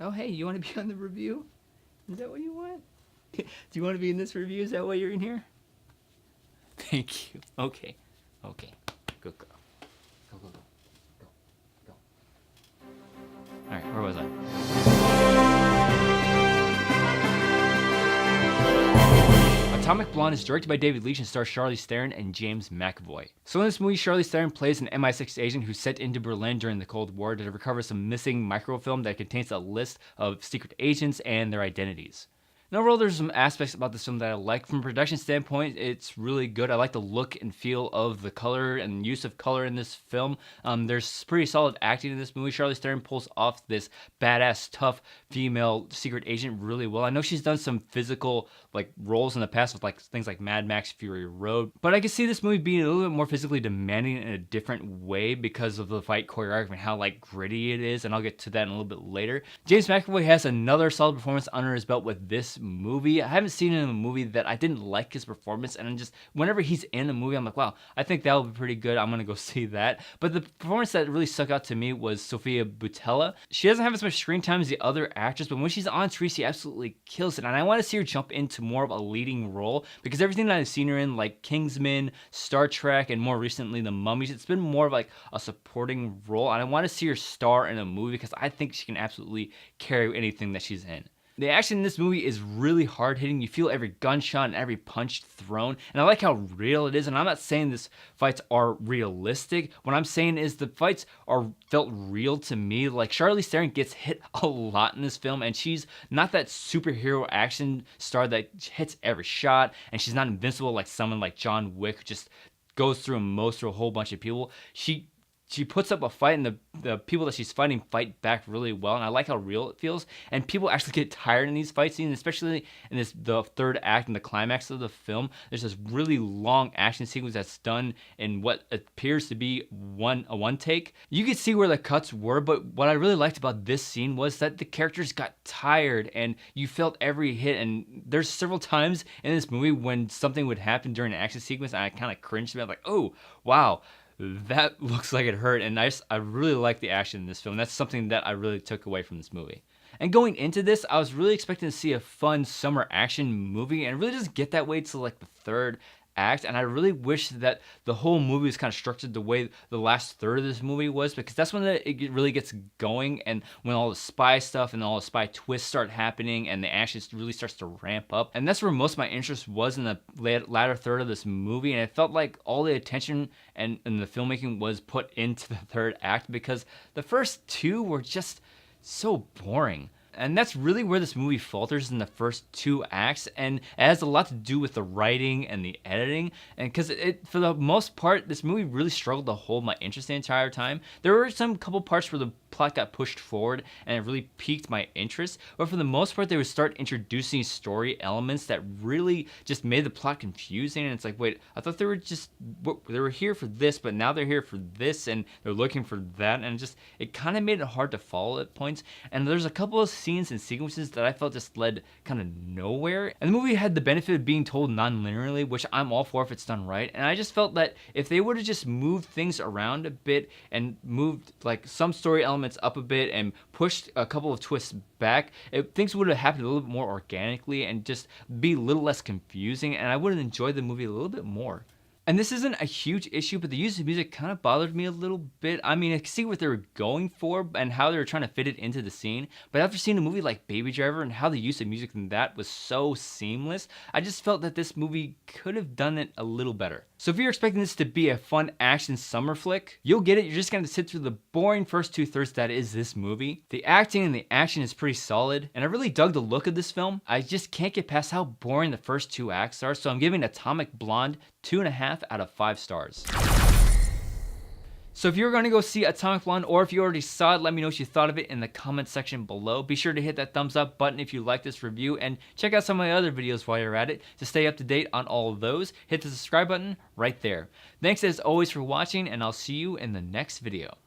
Oh, hey, you want to be on the review? Is that what you want? Do you want to be in this review? Is that why you're in here? Thank you. Okay. Okay. Good girl. Go, go, go. Go. Go. Alright, where was I? Atomic Blonde is directed by David Leitch and stars Charlize Theron and James McAvoy. So in this movie, Charlize Theron plays an MI6 agent who's sent into Berlin during the Cold War to recover some missing microfilm that contains a list of secret agents and their identities. And overall, there's some aspects about this film that I like. From a production standpoint, it's really good. I like the look and feel of the color and use of color in this film. There's pretty solid acting in this movie. Charlize Theron pulls off this badass, tough female secret agent really well. I know she's done some physical roles in the past with things like Mad Max Fury Road, but I can see this movie being a little bit more physically demanding in a different way because of the fight choreography and how gritty it is, and I'll get to that in a little bit later. James McAvoy has another solid performance under his belt with this movie. I haven't seen him in a movie that I didn't like his performance, and just whenever he's in a movie, I'm like, wow, I think that'll be pretty good. I'm gonna go see that. But the performance that really stuck out to me was Sofia Boutella. She doesn't have as much screen time as the other actors, but when she's on screen, she absolutely kills it, and I want to see her jump into more of a leading role, because everything that I've seen her in, like Kingsman, Star Trek, and more recently The Mummies, it's been more of a supporting role, and I want to see her star in a movie because I think she can absolutely carry anything that she's in. The action in this movie is really hard-hitting. You feel every gunshot and every punch thrown, and I like how real it is. And I'm not saying these fights are realistic. What I'm saying is the fights felt real to me. Like, Charlize Theron gets hit a lot in this film, and she's not that superhero action star that hits every shot, and she's not invincible like someone like John Wick who just goes through and mows through a whole bunch of people. She puts up a fight, and the people that she's fighting fight back really well, and I like how real it feels. And people actually get tired in these fight scenes, especially in the third act and the climax of the film. There's this really long action sequence that's done in what appears to be a one take. You could see where the cuts were, but what I really liked about this scene was that the characters got tired, and you felt every hit. And there's several times in this movie when something would happen during an action sequence, and I kind of cringed about like, oh, wow. That looks like it hurt, and I really like the action in this film. That's something that I really took away from this movie. And going into this, I was really expecting to see a fun summer action movie, and it really doesn't get that way till the third act. And I really wish that the whole movie was kind of structured the way the last third of this movie was, because that's when it really gets going, and when all the spy stuff and all the spy twists start happening and the action really starts to ramp up. And that's where most of my interest was, in the latter third of this movie, and it felt like all the attention and the filmmaking was put into the third act, because the first two were just so boring. And that's really where this movie falters, in the first two acts, and it has a lot to do with the writing and the editing. And because for the most part, this movie really struggled to hold my interest the entire time. There were some couple parts where the plot got pushed forward and it really piqued my interest, but for the most part, they would start introducing story elements that really just made the plot confusing. And it's like, wait, I thought they were here for this, but now they're here for this, and they're looking for that, and it kind of made it hard to follow at points. And there's a couple of scenes and sequences that I felt just led kind of nowhere. And the movie had the benefit of being told non-linearly, which I'm all for if it's done right. And I just felt that if they would have just moved things around a bit and moved some story elements up a bit and pushed a couple of twists back, things would have happened a little bit more organically and just be a little less confusing, and I would have enjoyed the movie a little bit more. And this isn't a huge issue, but the use of music kind of bothered me a little bit. I mean, I could see what they were going for and how they were trying to fit it into the scene, but after seeing a movie like Baby Driver and how the use of music in that was so seamless, I just felt that this movie could have done it a little better. So if you're expecting this to be a fun action summer flick, you'll get it. You're just going to sit through the boring first 2/3 that is this movie. The acting and the action is pretty solid, and I really dug the look of this film. I just can't get past how boring the first two acts are, so I'm giving Atomic Blonde 2.5 out of 5 stars. So if you're going to go see Atomic Blonde, or if you already saw it, let me know what you thought of it in the comment section below. Be sure to hit that thumbs up button if you like this review, and check out some of my other videos while you're at it. To stay up to date on all of those, hit the subscribe button right there. Thanks as always for watching, and I'll see you in the next video.